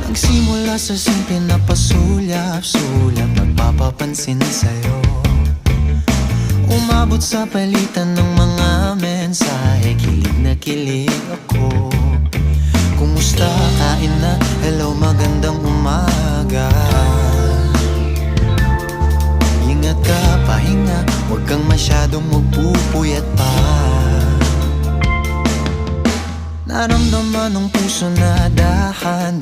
Nagsimula sa simple na pasulyap-sulyap, nagpapapansin sa'yo. Umabot sa palitan ng mga mensahe, kilig na kilig ako. Kumusta, kain na, hello, magandang umaga. Ingat ka, pahinga, huwag kang masyadong magpupuyat pa. Naramdaman ng puso na dahan